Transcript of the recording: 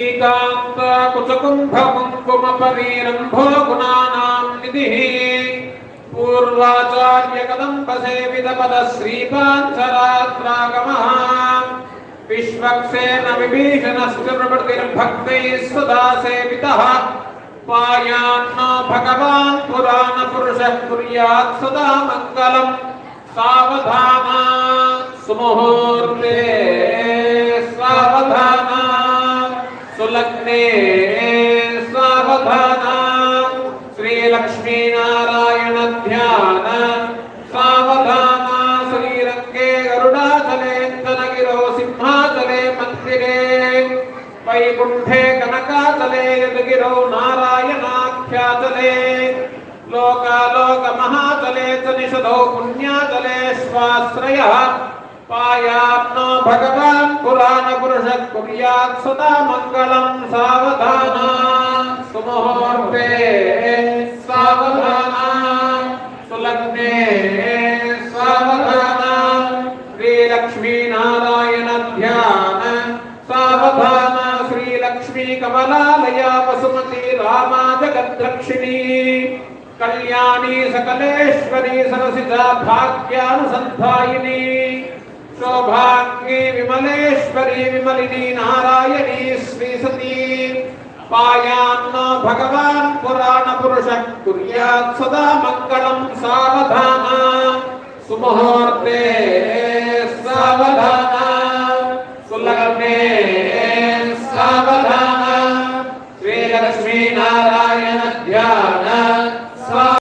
कुचकुम्भकुङ्कुमपरीरम्भो गुणानां निधिः पूर्वाचार्यकदम्बसेवितपदश्रीपाञ्चरात्रागमः विश्वक्सेन विभीषणश्च प्रभृतिर्भक्तैः सदा सेवितः पायान्नो भगवान् पुराणपुरुषः कुर्यात् सदा मङ्गलम् सावधाना सुमुहूर्ते सावधाना सुलग्ने सावधाना श्रीलक्ष्मी नारायण ध्यान सावधाना श्रीरंगे गरुडाचले तनगिरो सिंहाचले मंदिरे वैकुंठे कनकाचले यदगिरो नारायणाख्याचले लोकालोक महाचले च निषदो पुण्याचले स्वाश्रयः पायान्नो भगवान् पुराणपुरुषः कुर्यात् सदा मङ्गलं सावधाना सुमुहूर्ते सावधाना सुलग्ने सावधाना श्रीलक्ष्मी नारायण ध्यान सावधाना श्रीलक्ष्मी कमलालया वसुमती रामा जगद्रक्षिणी कल्याणी सकलेश्वरी सरसिजा भाग्यानुसंधायिनी सौभाग्ये विमलेश्वरी विमलिनी नारायणी श्रीसती पायान्नो भगवान् पुराणपुरुषः कुर्यात् सदा मङ्गलं सावधाना सुमुहूर्ते